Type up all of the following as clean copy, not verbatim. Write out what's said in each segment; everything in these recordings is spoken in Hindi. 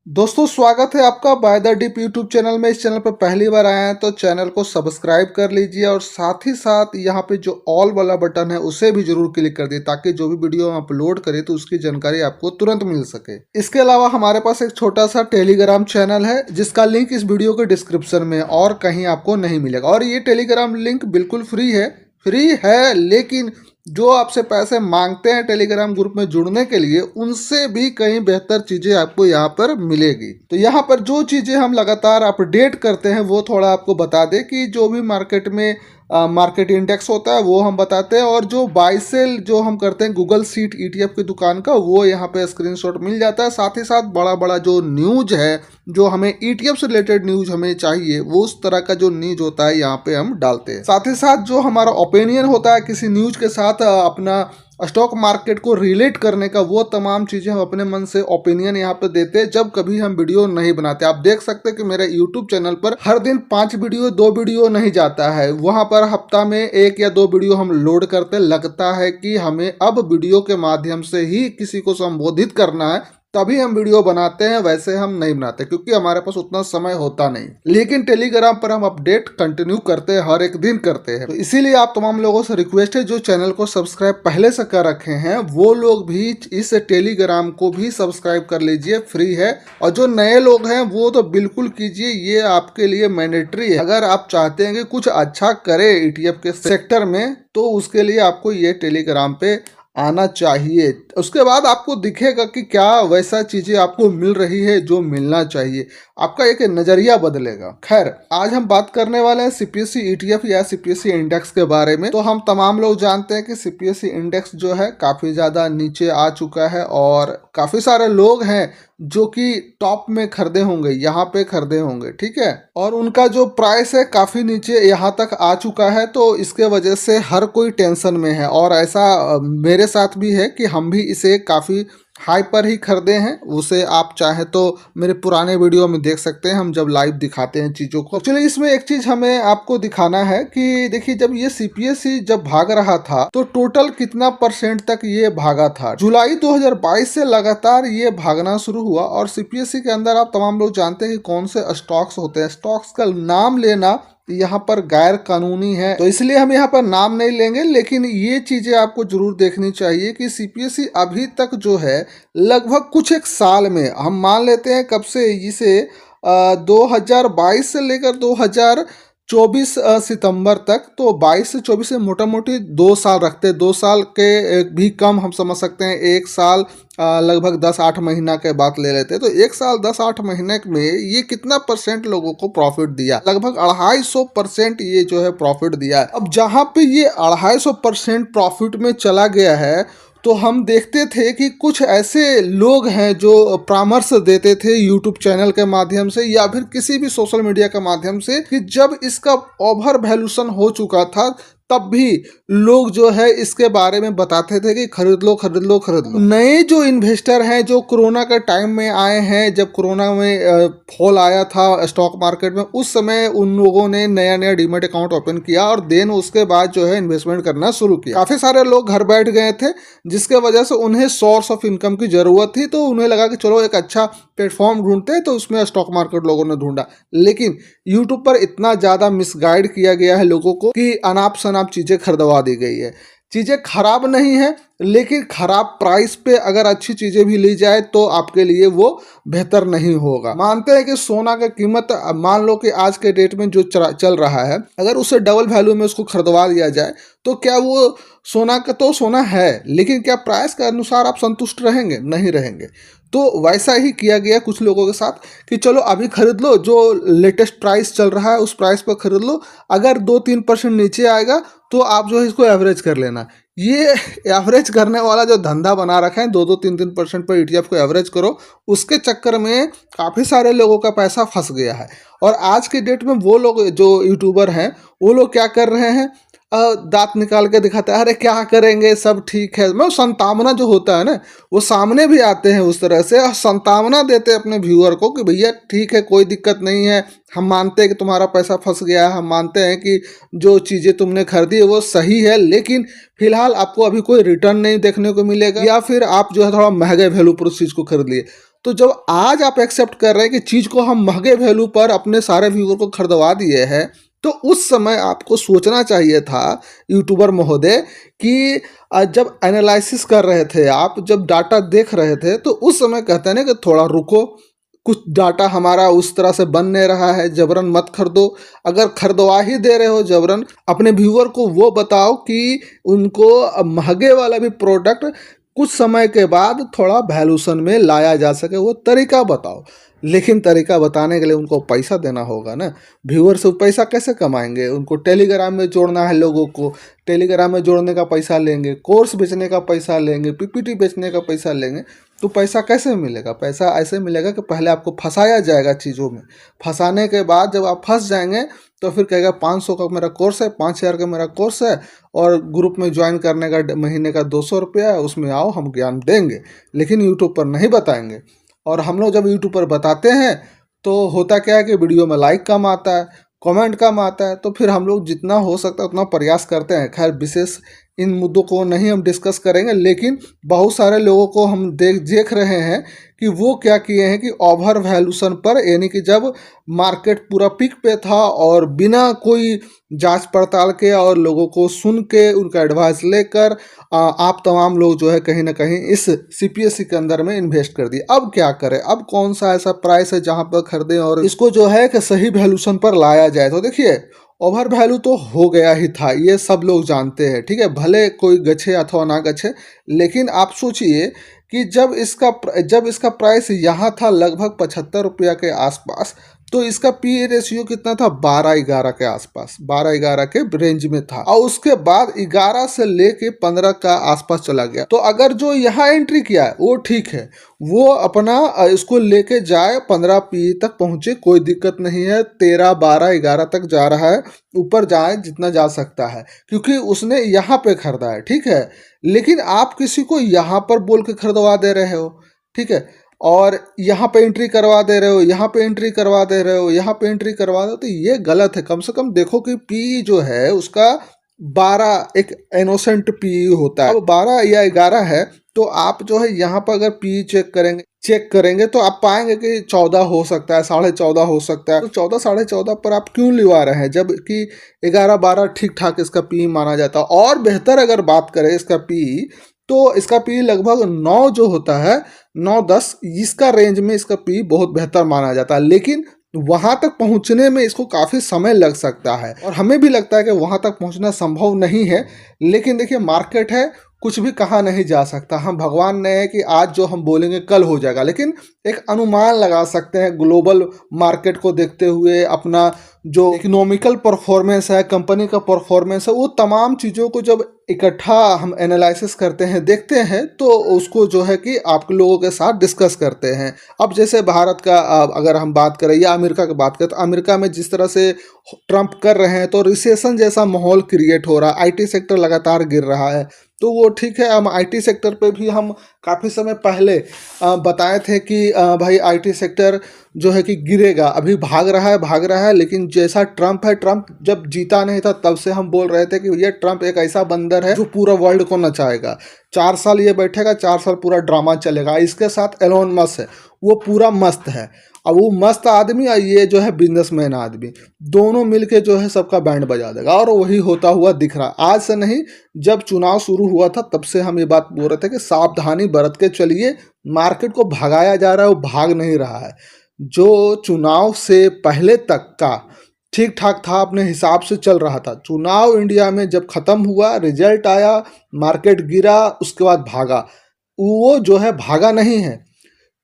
दोस्तों स्वागत है आपका by the dip YouTube channel में। इस चैनल पर पहली बार आए हैं तो चैनल को सब्सक्राइब कर लीजिए और साथ ही साथ यहाँ पे जो ऑल वाला बटन है उसे भी जरूर क्लिक कर दिए ताकि जो भी वीडियो हम अपलोड करें तो उसकी जानकारी आपको तुरंत मिल सके। इसके अलावा हमारे पास एक छोटा सा टेलीग्राम चैनल है जिसका लिंक इस वीडियो के डिस्क्रिप्शन में और कहीं आपको नहीं मिलेगा। और ये टेलीग्राम लिंक बिल्कुल फ्री है लेकिन जो आपसे पैसे मांगते हैं टेलीग्राम ग्रुप में जुड़ने के लिए उनसे भी कहीं बेहतर चीज़ें आपको यहाँ पर मिलेगी। तो यहाँ पर जो चीज़ें हम लगातार अपडेट करते हैं वो थोड़ा आपको बता दें कि जो भी मार्केट में मार्केट इंडेक्स होता है वो हम बताते हैं, और जो बाय सेल जो हम करते हैं गूगल सीट ईटीएफ की दुकान का वो यहाँ पे स्क्रीनशॉट मिल जाता है। साथ ही साथ बड़ा बड़ा जो न्यूज है, जो हमें ईटीएफ से रिलेटेड न्यूज हमें चाहिए वो उस तरह का जो न्यूज होता है यहाँ पे हम डालते हैं। साथ ही साथ जो हमारा ओपिनियन होता है किसी न्यूज के साथ अपना स्टॉक मार्केट को रिलेट करने का, वो तमाम चीज़ें हम अपने मन से ओपिनियन यहाँ पे देते हैं जब कभी हम वीडियो नहीं बनाते। आप देख सकते हैं कि मेरे यूट्यूब चैनल पर हर दिन 5 वीडियो 2 वीडियो नहीं जाता है, वहाँ पर हफ्ता में 1 या 2 वीडियो हम लोड करते। लगता है कि हमें अब वीडियो के माध्यम से ही किसी को संबोधित करना है तभी हम वीडियो बनाते हैं, वैसे हम नहीं बनाते क्योंकि हमारे पास उतना समय होता नहीं। लेकिन टेलीग्राम पर हम अपडेट कंटिन्यू करते हैं, हर एक दिन करते हैं। तो इसीलिए आप तमाम लोगों से रिक्वेस्ट है जो चैनल को सब्सक्राइब पहले से कर रखे हैं वो लोग भी इस टेलीग्राम को भी सब्सक्राइब कर लीजिए, फ्री है। और जो नए लोग हैं वो तो बिल्कुल कीजिए, ये आपके लिए मैंडेटरी है। अगर आप चाहते हैं कि कुछ अच्छा करे ईटीएफ के सेक्टर में तो उसके लिए आपको ये टेलीग्राम पे आना चाहिए। उसके बाद आपको दिखेगा कि क्या वैसा चीज़ें आपको मिल रही है जो मिलना चाहिए, आपका एक नज़रिया बदलेगा। खैर, आज हम बात करने वाले हैं सीपीएसई ईटीएफ या सीपीएसई इंडेक्स के बारे में। तो हम तमाम लोग जानते हैं कि सीपीएसई इंडेक्स जो है काफ़ी ज़्यादा नीचे आ चुका है और काफ़ी सारे लोग हैं जो कि टॉप में खरीदे होंगे, यहाँ पे खरीदे होंगे, ठीक है। और उनका जो प्राइस है काफ़ी नीचे यहाँ तक आ चुका है, तो इसके वजह से हर कोई टेंशन में है। और ऐसा मेरे साथ भी है कि हम भी इसे काफ़ी हाई पर ही खरीदे हैं। उसे आप चाहे तो मेरे पुराने वीडियो में देख सकते हैं, हम जब लाइव दिखाते हैं चीज़ों को। चलिए, इसमें एक चीज़ हमें आपको दिखाना है कि देखिए, जब ये सीपीएसई जब भाग रहा था तो टोटल कितना परसेंट तक ये भागा था। जुलाई 2022 से लगातार ये भागना शुरू हुआ। और सीपीएसई के अंदर आप तमाम लोग जानते हैं कि कौन से स्टॉक्स होते हैं। स्टॉक्स का नाम लेना यहाँ पर गैर कानूनी है, तो इसलिए हम यहाँ पर नाम नहीं लेंगे। लेकिन ये चीजें आपको जरूर देखनी चाहिए कि सीपीएसई अभी तक जो है लगभग कुछ एक साल में, हम मान लेते हैं कब से, इसे 2022 से लेकर 2024 सितंबर तक, तो 22 से 24 से मोटा मोटी 2 साल रखते हैं। 2 साल के भी कम हम समझ सकते हैं, 1 साल लगभग 10-8 महीना के बात ले लेते हैं। तो 1 साल 10-8 महीने में ये कितना परसेंट लोगों को प्रॉफिट दिया? लगभग 250% ये जो है प्रॉफिट दिया है। अब जहाँ पे ये 250% प्रॉफिट में चला गया है तो हम देखते थे कि कुछ ऐसे लोग हैं जो परामर्श देते थे यूट्यूब चैनल के माध्यम से या फिर किसी भी सोशल मीडिया के माध्यम से कि जब इसका ओवर वैल्यूएशन हो चुका था तब भी लोग जो है इसके बारे में बताते थे कि खरीद लो खरीद लो खरीद लो। नए जो इन्वेस्टर हैं जो कोरोना के टाइम में आए हैं, जब कोरोना में फॉल आया था स्टॉक मार्केट में, उस समय उन लोगों ने नया नया डीमैट अकाउंट ओपन किया और देन उसके बाद जो है इन्वेस्टमेंट करना शुरू किया। काफ़ी सारे लोग घर बैठ गए थे जिसके वजह से उन्हें सोर्स ऑफ इनकम की ज़रूरत थी, तो उन्हें लगा कि चलो एक अच्छा प्लेटफॉर्म ढूंढते हैं, तो उसमें स्टॉक मार्केट लोगों ने ढूंढा। लेकिन यूट्यूब पर इतना ज़्यादा मिसगाइड किया गया है लोगों को कि अनाप शनाप चीज़ें खरीदवा दी गई है। चीज़ें खराब नहीं है लेकिन खराब प्राइस पे अगर अच्छी चीज़ें भी ली जाए तो आपके लिए वो बेहतर नहीं होगा। मानते हैं कि सोना का कीमत मान लो कि आज के डेट में जो चल रहा है, अगर उसे डबल वैल्यू में उसको खरीदवा दिया जाए तो क्या वो सोना का तो सोना है, लेकिन क्या प्राइस के अनुसार आप संतुष्ट रहेंगे? नहीं रहेंगे। तो वैसा ही किया गया कुछ लोगों के साथ कि चलो अभी खरीद लो, जो लेटेस्ट प्राइस चल रहा है उस प्राइस पर खरीद लो, अगर 2-3% नीचे आएगा तो आप जो है इसको एवरेज कर लेना। ये एवरेज करने वाला जो धंधा बना रखा है, 2-3% पर ईटीएफ को एवरेज करो, उसके चक्कर में काफ़ी सारे लोगों का पैसा फंस गया है। और आज के डेट में वो लोग जो यूट्यूबर हैं वो लोग क्या कर रहे हैं, दांत निकाल के दिखाते हैं, अरे क्या करेंगे सब ठीक है। मैं संतावना जो होता है ना, वो सामने भी आते हैं उस तरह से संतावना देते हैं अपने व्यूअर को कि भैया ठीक है, कोई दिक्कत नहीं है, हम मानते हैं कि तुम्हारा पैसा फंस गया है, हम मानते हैं कि जो चीज़ें तुमने खरीदी है वो सही है, लेकिन फिलहाल आपको अभी कोई रिटर्न नहीं देखने को मिलेगा, या फिर आप जो है थोड़ा महंगे वैल्यू पर उस चीज़ को खरीद लिए। तो जब आज आप एक्सेप्ट कर रहे हैं कि चीज़ को हम महंगे वैल्यू पर अपने सारे व्यूअर को खरीदवा दिए हैं, तो उस समय आपको सोचना चाहिए था यूट्यूबर महोदय कि जब एनालिसिस कर रहे थे आप, जब डाटा देख रहे थे, तो उस समय कहते हैं ना कि थोड़ा रुको, कुछ डाटा हमारा उस तरह से बन नहीं रहा है, जबरन मत खरीदो। अगर खरीदवा ही दे रहे हो जबरन, अपने व्यूअर को वो बताओ कि उनको महंगे वाला भी प्रोडक्ट कुछ समय के बाद थोड़ा वैल्यूशन में लाया जा सके, वो तरीका बताओ। लेकिन तरीका बताने के लिए उनको पैसा देना होगा ना। व्यूअर से पैसा कैसे कमाएंगे? उनको टेलीग्राम में जोड़ना है, लोगों को टेलीग्राम में जोड़ने का पैसा लेंगे, कोर्स बेचने का पैसा लेंगे, पीपीटी बेचने का पैसा लेंगे, तो पैसा कैसे मिलेगा? पैसा ऐसे मिलेगा कि पहले आपको फंसाया जाएगा चीज़ों में। फंसाने के बाद जब आप फंस जाएंगे तो फिर कहेगा 500 का मेरा कोर्स है, 5000 का मेरा कोर्स है, और ग्रुप में ज्वाइन करने का महीने का 200 रुपया है, उसमें आओ हम ज्ञान देंगे। लेकिन यूट्यूब पर नहीं बताएंगे। और हम लोग जब यूट्यूब पर बताते हैं तो होता क्या है कि वीडियो में लाइक कम आता है, कमेंट कम आता है, तो फिर हम लोग जितना हो सकता है उतना प्रयास करते हैं। खैर विशेष इन मुद्दों को नहीं हम डिस्कस करेंगे, लेकिन बहुत सारे लोगों को हम देख रहे हैं कि वो क्या किए हैं कि ओवर वैल्यूशन पर, यानी कि जब मार्केट पूरा पीक पे था और बिना कोई जांच पड़ताल के और लोगों को सुन के उनका एडवाइस लेकर आप तमाम लोग जो है कहीं ना कहीं इस सीपीएससी के अंदर में इन्वेस्ट कर दिए। अब क्या करें? अब कौन सा ऐसा प्राइस है जहां पर खरीदें और इसको जो है कि सही वैल्यूशन पर लाया जाए? तो देखिए, ओवर वैल्यू तो हो गया ही था, ये सब लोग जानते हैं, ठीक है, भले कोई गछे अथवा ना गछे। लेकिन आप सोचिए कि जब इसका प्राइस यहाँ था लगभग 75 रुपया के आसपास, तो इसका पी रेशियो कितना था? 12-11 के आसपास, 12-11 के रेंज में था, और उसके बाद 11 से लेके 15 का आसपास चला गया। तो अगर जो यहाँ एंट्री किया है वो ठीक है, वो अपना इसको लेके जाए 15 पी तक पहुंचे, कोई दिक्कत नहीं है। 13, 12, 11 तक जा रहा है, ऊपर जाए जितना जा सकता है, क्योंकि उसने यहाँ पे खरीदा है, ठीक है। लेकिन आप किसी को यहाँ पर बोल के खरीदवा दे रहे हो, ठीक है, और यहाँ पे एंट्री करवा दे रहे हो, यहाँ पे एंट्री करवा दे रहे हो, यहाँ पे एंट्री करवा दे रहे हो, तो ये गलत है। कम से कम देखो कि पी जो है उसका 12 एक इनोसेंट पी होता है। अब 12 या 11 है, तो आप जो है यहाँ पर अगर पी चेक करेंगे तो आप पाएंगे कि 14 हो सकता है, 14.5 हो सकता है। तो 14, 14.5 पर आप क्यों लिवा रहे हैं, जबकि 11-12 ठीक ठाक इसका पी माना जाता है। और बेहतर अगर बात करें इसका पी, तो इसका पी लगभग 9 जो होता है, 9-10 इसका रेंज में इसका पी बहुत बेहतर माना जाता है। लेकिन वहां तक पहुंचने में इसको काफ़ी समय लग सकता है, और हमें भी लगता है कि वहां तक पहुंचना संभव नहीं है। लेकिन देखिए, मार्केट है, कुछ भी कहा नहीं जा सकता। हम भगवान ने है कि आज जो हम बोलेंगे कल हो जाएगा, लेकिन एक अनुमान लगा सकते हैं ग्लोबल मार्केट को देखते हुए। अपना जो इकोनॉमिकल परफॉर्मेंस है, कंपनी का परफॉर्मेंस है, वो तमाम चीज़ों को जब इकट्ठा हम एनालिसिस करते हैं, देखते हैं, तो उसको जो है कि आप लोगों के साथ डिस्कस करते हैं। अब जैसे भारत का अगर हम बात करें या अमेरिका की बात करें, तो अमेरिका में जिस तरह से ट्रंप कर रहे हैं, तो रिसेशन जैसा माहौल क्रिएट हो रहा है, आईटी सेक्टर लगातार गिर रहा है। तो वो ठीक है, हम आईटी सेक्टर पे भी हम काफ़ी समय पहले बताए थे कि भाई आईटी सेक्टर जो है कि गिरेगा, अभी भाग रहा है। लेकिन जैसा ट्रंप है, ट्रंप जब जीता नहीं था तब से हम बोल रहे थे कि ये ट्रंप एक ऐसा बंदर है जो पूरा वर्ल्ड को नचाएगा। 4 साल ये बैठेगा, 4 साल पूरा ड्रामा चलेगा। इसके साथ एलोन मस्क है, वो पूरा मस्त है। अब वो मस्त आदमी और ये जो है बिजनेसमैन आदमी, दोनों मिलके जो है सबका बैंड बजा देगा, और वही होता हुआ दिख रहा है। आज से नहीं, जब चुनाव शुरू हुआ था तब से हम ये बात बोल रहे थे कि सावधानी बरत के चलिए, मार्केट को भगाया जा रहा है, वो भाग नहीं रहा है। जो चुनाव से पहले तक का ठीक ठाक था, अपने हिसाब से चल रहा था। चुनाव इंडिया में जब खत्म हुआ, रिजल्ट आया, मार्केट गिरा, उसके बाद भागा। वो जो है भागा नहीं है,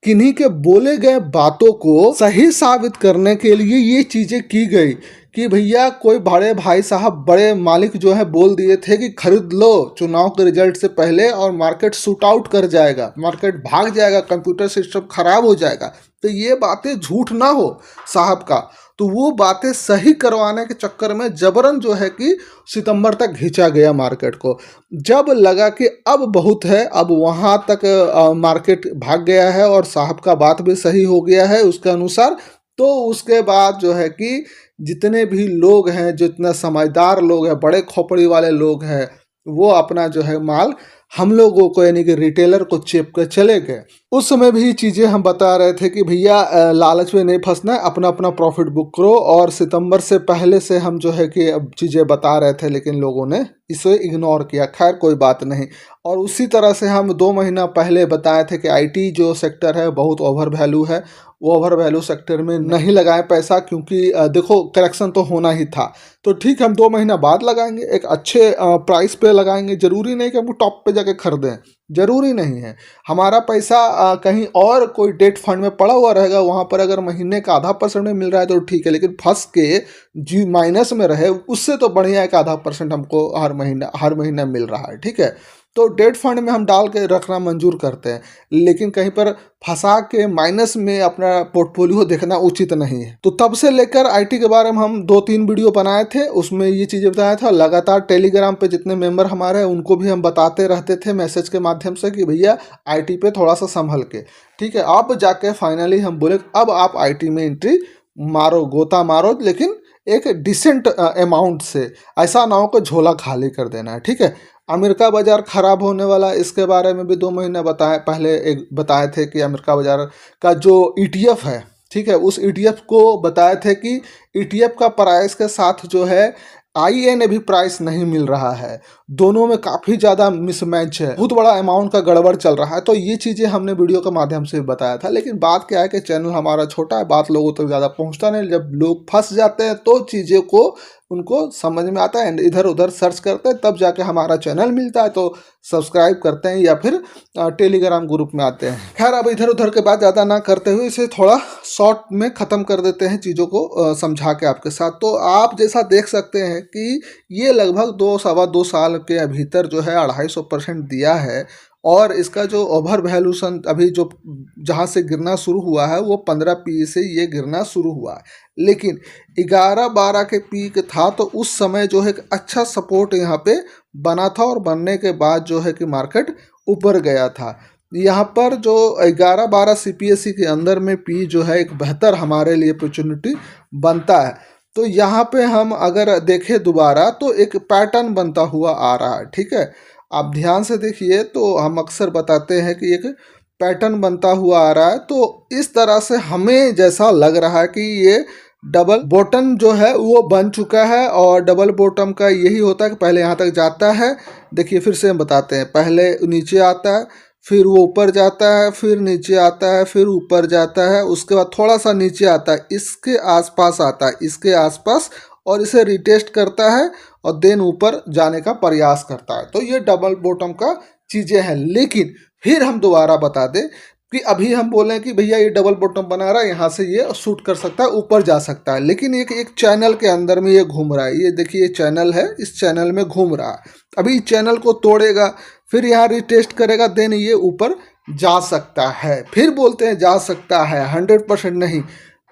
किन्हीं के बोले गए बातों को सही साबित करने के लिए ये चीज़ें की गई कि भैया कोई बड़े भाई साहब, बड़े मालिक जो है बोल दिए थे कि खरीद लो चुनाव के रिजल्ट से पहले, और मार्केट शूट आउट कर जाएगा, मार्केट भाग जाएगा, कंप्यूटर सिस्टम खराब हो जाएगा। तो ये बातें झूठ ना हो साहब का, तो वो बातें सही करवाने के चक्कर में जबरन जो है कि सितंबर तक खींचा गया मार्केट को। जब लगा कि अब बहुत है, अब वहाँ तक मार्केट भाग गया है और साहब का बात भी सही हो गया है उसके अनुसार, तो उसके बाद जो है कि जितने भी लोग हैं, जितने समझदार लोग हैं, बड़े खोपड़ी वाले लोग हैं, वो अपना जो है माल हम लोगों को यानी कि रिटेलर को चेप कर चले गए। उस समय भी चीज़ें हम बता रहे थे कि भैया लालच में नहीं फंसना है, अपना अपना प्रॉफिट बुक करो। और सितंबर से पहले से हम जो है कि अब चीज़ें बता रहे थे, लेकिन लोगों ने इसे इग्नोर किया। खैर कोई बात नहीं। और उसी तरह से हम 2 महीना पहले बताए थे कि आईटी जो सेक्टर है बहुत ओवर वैल्यू है, वो ओवर वैल्यू सेक्टर में नहीं लगाएं पैसा, क्योंकि देखो करेक्शन तो होना ही था। तो ठीक है, हम 2 महीना बाद लगाएंगे, एक अच्छे प्राइस पे लगाएंगे। ज़रूरी नहीं कि हम टॉप पे जाके खरीदें, ज़रूरी नहीं है। हमारा पैसा कहीं और कोई डेट फंड में पड़ा हुआ रहेगा, वहाँ पर अगर महीने का ½ % में मिल रहा है तो ठीक है, लेकिन फंस के जी माइनस में रहे उससे तो बढ़िया एक ½ % हमको हर महीना मिल रहा है। ठीक है, तो डेट फंड में हम डाल के रखना मंजूर करते हैं, लेकिन कहीं पर फंसा के माइनस में अपना पोर्टफोलियो देखना उचित नहीं है। तो तब से लेकर आईटी के बारे में हम 2-3 वीडियो बनाए थे, उसमें ये चीज़ें बताया था। लगातार टेलीग्राम पे जितने मेंबर हमारे हैं उनको भी हम बताते रहते थे मैसेज के माध्यम से कि भैया आईटी पे थोड़ा सा संभल के। ठीक है, अब जाके फाइनली हम बोले अब आप आईटी में एंट्री मारो, गोता मारो, लेकिन एक डिसेंट अमाउंट से। ऐसा ना हो कि झोला खाली कर देना है। ठीक है, अमेरिका बाज़ार ख़राब होने वाला, इसके बारे में भी 2 महीने पहले एक बताए थे कि अमेरिका बाज़ार का जो ईटीएफ है, ठीक है, उस ईटीएफ को बताए थे कि ईटीएफ का प्राइस के साथ जो है आईएन भी प्राइस नहीं मिल रहा है, दोनों में काफ़ी ज़्यादा मिसमैच है, बहुत बड़ा अमाउंट का गड़बड़ चल रहा है। तो ये चीज़ें हमने वीडियो के माध्यम से बताया था, लेकिन बात क्या है कि चैनल हमारा छोटा है, बात लोगों तक ज़्यादा पहुंचता नहीं। जब लोग फंस जाते हैं तो चीज़ें को उनको समझ में आता है, इधर उधर सर्च करते हैं, तब जाके हमारा चैनल मिलता है, तो सब्सक्राइब करते हैं या फिर टेलीग्राम ग्रुप में आते हैं। खैर अब इधर उधर के बात ज़्यादा ना करते हुए इसे थोड़ा शॉर्ट में ख़त्म कर देते हैं चीज़ों को समझा के आपके साथ। तो आप जैसा देख सकते हैं कि ये लगभग 2 सवा 2 साल के भीतर जो है 250% दिया है। और इसका जो ओवर वैल्यूशन अभी जो जहाँ से गिरना शुरू हुआ है वो 15 पी से ये गिरना शुरू हुआ है, लेकिन 11-12 के पीक था, तो उस समय जो है एक अच्छा सपोर्ट यहाँ पे बना था, और बनने के बाद जो है कि मार्केट ऊपर गया था। यहाँ पर जो 11-12 सीपीएससी के अंदर में पी जो है एक बेहतर हमारे लिए अपॉर्चुनिटी बनता है। तो यहाँ पे हम अगर देखें दोबारा तो एक पैटर्न बनता हुआ आ रहा है। ठीक है, आप ध्यान से देखिए, तो हम अक्सर बताते हैं कि एक पैटर्न बनता हुआ आ रहा है। तो इस तरह से हमें जैसा लग रहा है कि ये डबल बॉटम जो है वो बन चुका है, और डबल बॉटम का यही होता है कि पहले यहाँ तक जाता है। देखिए फिर से हम बताते हैं, पहले नीचे आता है, फिर वो ऊपर जाता है, फिर नीचे आता है, फिर ऊपर जाता है, उसके बाद थोड़ा सा नीचे आता है, इसके आसपास आता है, इसके आसपास, और इसे रिटेस्ट करता है और देन ऊपर जाने का प्रयास करता है। तो ये डबल बॉटम का चीज़ें हैं। लेकिन फिर हम दोबारा बता दें कि अभी हम बोले कि भैया ये डबल बॉटम बना रहा है, यहाँ से ये शूट कर सकता है, ऊपर जा सकता है, लेकिन एक चैनल के अंदर में ये घूम रहा है। ये देखिए, ये चैनल है, इस चैनल में घूम रहा है। अभी चैनल को तोड़ेगा, फिर यहाँ रिटेस्ट करेगा, देन ये ऊपर जा सकता है। फिर बोलते हैं जा सकता है, 100% नहीं।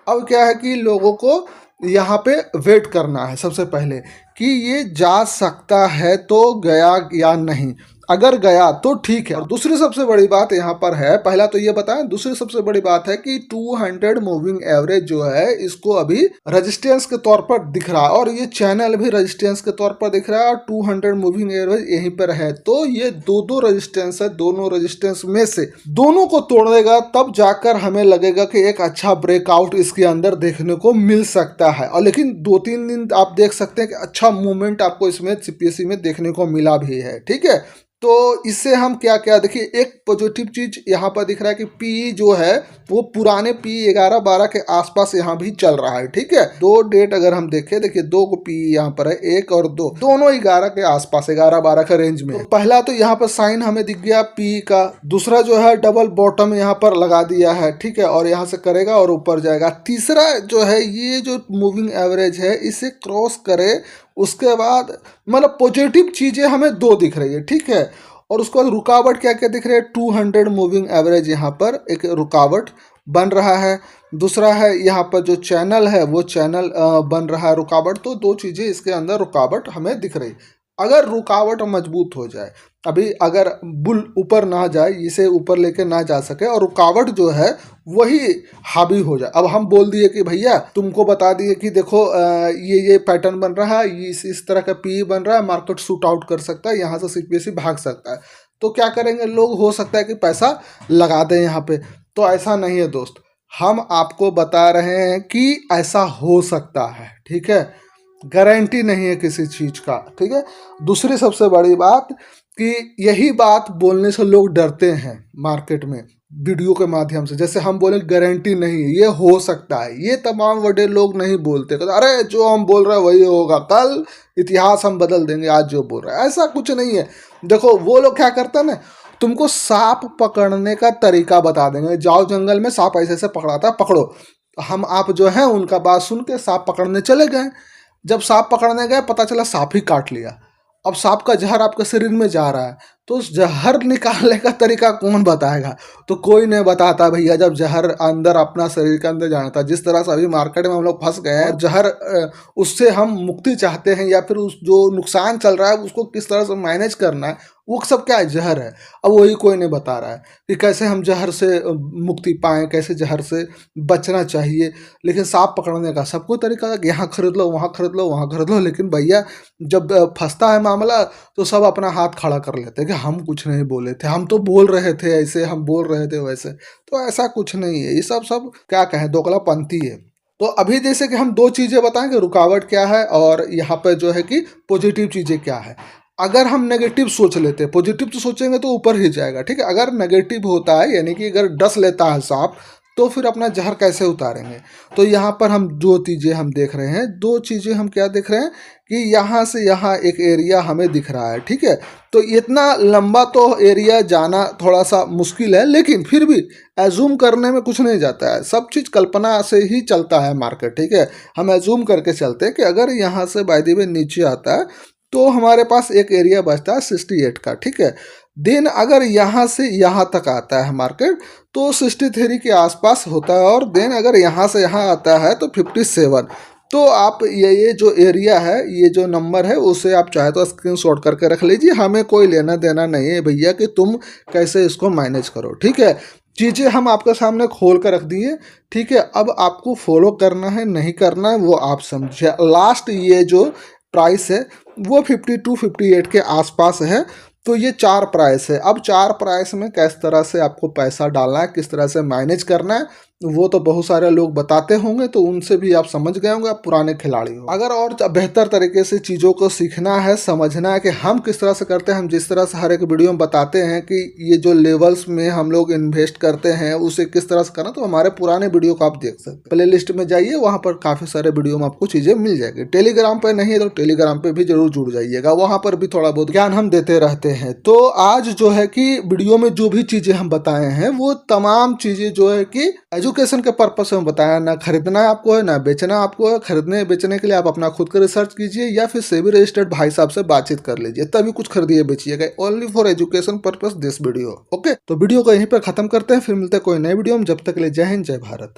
अब क्या है कि लोगों को यहाँ पे वेट करना है सबसे पहले कि ये जा सकता है तो गया या नहीं। अगर गया तो ठीक है। और दूसरी सबसे बड़ी बात यहाँ पर है, पहला तो ये बताएं, दूसरी सबसे बड़ी बात है कि 200 मूविंग एवरेज जो है इसको अभी रेजिस्टेंस के तौर पर दिख रहा है, और ये चैनल भी रेजिस्टेंस के तौर पर दिख रहा है, और 200 मूविंग एवरेज यहीं पर है। तो ये दो रेजिस्टेंस है, दोनों रेजिस्टेंस में से दोनों को तोड़ेगा, तब जाकर हमें लगेगा कि एक अच्छा ब्रेकआउट इसके अंदर देखने को मिल सकता है। और लेकिन 2-3 दिन आप देख सकते हैं कि अच्छा मूवमेंट आपको इसमें सीपीएसई में देखने को मिला भी है। ठीक है, तो इससे हम क्या क्या देखिए, एक पॉजिटिव चीज़ यहाँ पर दिख रहा है कि पी जो है वो पुराने पी 11-12 के आसपास यहाँ भी चल रहा है। ठीक है, 2 डेट अगर हम देखें, देखिए 2 को पी यहाँ पर है, 1 और 2 दोनों 11 के आसपास, 11-12 का रेंज में। तो पहला तो यहाँ पर साइन हमें दिख गया पी का, दूसरा जो है डबल बॉटम यहाँ पर लगा दिया है। ठीक है, और यहाँ से करेगा और ऊपर जाएगा। तीसरा जो है ये जो मूविंग एवरेज है इसे क्रॉस करे, उसके बाद मतलब पॉजिटिव चीज़ें हमें 2 दिख रही है। ठीक है, और उसके बाद रुकावट क्या क्या दिख रही है, 200 मूविंग एवरेज यहाँ पर एक रुकावट बन रहा है। दूसरा है यहाँ पर जो चैनल है वो चैनल बन रहा है रुकावट। तो 2 चीज़ें इसके अंदर रुकावट हमें दिख रही। अगर रुकावट मजबूत हो जाए, अभी अगर बुल ऊपर ना जाए, इसे ऊपर लेके ना जा सके, और रुकावट जो है वही हावी हो जाए। अब हम बोल दिए कि भैया तुमको बता दिए कि देखो ये पैटर्न बन रहा है, इस तरह का पी बन रहा है, मार्केट शूट आउट कर सकता है, यहाँ से सीपीएसई भाग सकता है। तो क्या करेंगे लोग, हो सकता है कि पैसा लगा दें यहाँ पे। तो ऐसा नहीं है दोस्त, हम आपको बता रहे हैं कि ऐसा हो सकता है, ठीक है, गारंटी नहीं है किसी चीज़ का, ठीक है। दूसरी सबसे बड़ी बात कि यही बात बोलने से लोग डरते हैं मार्केट में वीडियो के माध्यम से, जैसे हम बोले गारंटी नहीं है, ये हो सकता है, ये तमाम बड़े लोग नहीं बोलते, कहते अरे जो हम बोल रहे हैं वही होगा, कल इतिहास हम बदल देंगे आज जो बोल रहे हैं, ऐसा कुछ नहीं है। देखो वो लोग क्या करते हैं ना, तुमको सांप पकड़ने का तरीका बता देंगे, जाओ जंगल में सांप ऐसे ऐसे पकड़ाता है, पकड़ो। हम आप जो है उनका बात सुन के सांप पकड़ने चले गए। जब सांप पकड़ने गए पता चला सांप ही काट लिया। अब सांप का जहर आपके शरीर में जा रहा है, तो उस जहर निकालने का तरीका कौन बताएगा? तो कोई नहीं बताता भैया, जब जहर अंदर अपना शरीर के अंदर जाना था। जिस तरह से अभी मार्केट में हम लोग फंस गए हैं, जहर उससे हम मुक्ति चाहते हैं या फिर उस जो नुकसान चल रहा है उसको किस तरह से मैनेज करना है, वो सब क्या है, जहर है। अब वही कोई नहीं बता रहा है कि कैसे हम जहर से मुक्ति पाएँ, कैसे जहर से बचना चाहिए। लेकिन सांप पकड़ने का सबको तरीका है कि यहाँ खरीद लो, वहाँ खरीद लो, वहाँ खरीद लो। लेकिन भैया जब फंसता है मामला तो सब अपना हाथ खड़ा कर लेते हैं कि हम कुछ नहीं बोले थे, हम तो बोल रहे थे ऐसे, हम बोल रहे थे वैसे। तो ऐसा कुछ नहीं है, ये सब सब क्या कहें, दोगलापंथी है। तो अभी जैसे कि हम दो चीज़ें बताएं कि रुकावट क्या है और यहाँ पे जो है कि पॉजिटिव चीज़ें क्या है। अगर हम नेगेटिव सोच लेते हैं, पॉजिटिव तो सोचेंगे तो ऊपर ही जाएगा, ठीक है। अगर नेगेटिव होता है यानी कि अगर डस लेता है सांप, तो फिर अपना जहर कैसे उतारेंगे? तो यहाँ पर हम दो चीज़ें हम देख रहे हैं, दो चीज़ें हम क्या देख रहे हैं कि यहाँ से यहाँ एक एरिया हमें दिख रहा है, ठीक है। तो इतना लंबा तो एरिया जाना थोड़ा सा मुश्किल है, लेकिन फिर भी एज्यूम करने में कुछ नहीं जाता है, सब चीज़ कल्पना से ही चलता है मार्केट, ठीक है। हम एज्यूम करके चलते हैं कि अगर यहाँ से बाय द वे नीचे आता है तो हमारे पास एक एरिया बचता है 68 का, ठीक है। देन अगर यहाँ से यहाँ तक आता है मार्केट तो 63 के आसपास होता है, और देन अगर यहाँ से यहाँ आता है तो 57। तो आप ये जो एरिया है, ये जो नंबर है, उसे आप चाहे तो स्क्रीनशॉट करके रख लीजिए। हमें कोई लेना देना नहीं है भैया कि तुम कैसे इसको मैनेज करो, ठीक है। चीज़ें हम आपके सामने खोल कर रख दिए, ठीक है। अब आपको फॉलो करना है नहीं करना है वो आप समझिए। लास्ट ये जो प्राइस है वो 52 58 के आसपास है। तो ये चार प्राइस है। अब चार प्राइस में किस तरह से आपको पैसा डालना है, किस तरह से मैनेज करना है, वो तो बहुत सारे लोग बताते होंगे, तो उनसे भी आप समझ गए होंगे, आप पुराने खिलाड़ी हो। अगर और बेहतर तरीके से चीज़ों को सीखना है, समझना है कि हम किस तरह से करते हैं, हम जिस तरह से हर एक वीडियो में बताते हैं कि ये जो लेवल्स में हम लोग इन्वेस्ट करते हैं उसे किस तरह से करना, तो हमारे पुराने वीडियो को आप देख सकते हैं। प्ले लिस्ट में जाइए, वहाँ पर काफ़ी सारे वीडियो में आपको चीज़ें मिल जाएगी। टेलीग्राम पर नहीं है तो टेलीग्राम पर भी जरूर जुड़ जाइएगा, वहाँ पर भी थोड़ा बहुत ज्ञान हम देते रहते हैं। तो आज जो है कि वीडियो में जो भी चीज़ें हम बताए हैं वो तमाम चीज़ें जो है कि एजुकेशन के पर्पज से हम बताया, ना खरीदना आपको है ना बेचना आपको है। खरीदने बेचने के लिए आप अपना खुद का रिसर्च कीजिए या फिर सेबी रजिस्टर्ड भाई साहब से बातचीत कर लीजिए, तभी कुछ खरीदिए बेचिएगा। Only for education purpose this video. Okay, तो वीडियो को यहीं पर खत्म करते हैं, फिर मिलते हैं कोई नए वीडियो में। जब तक के लिए जय हिंद, जय भारत।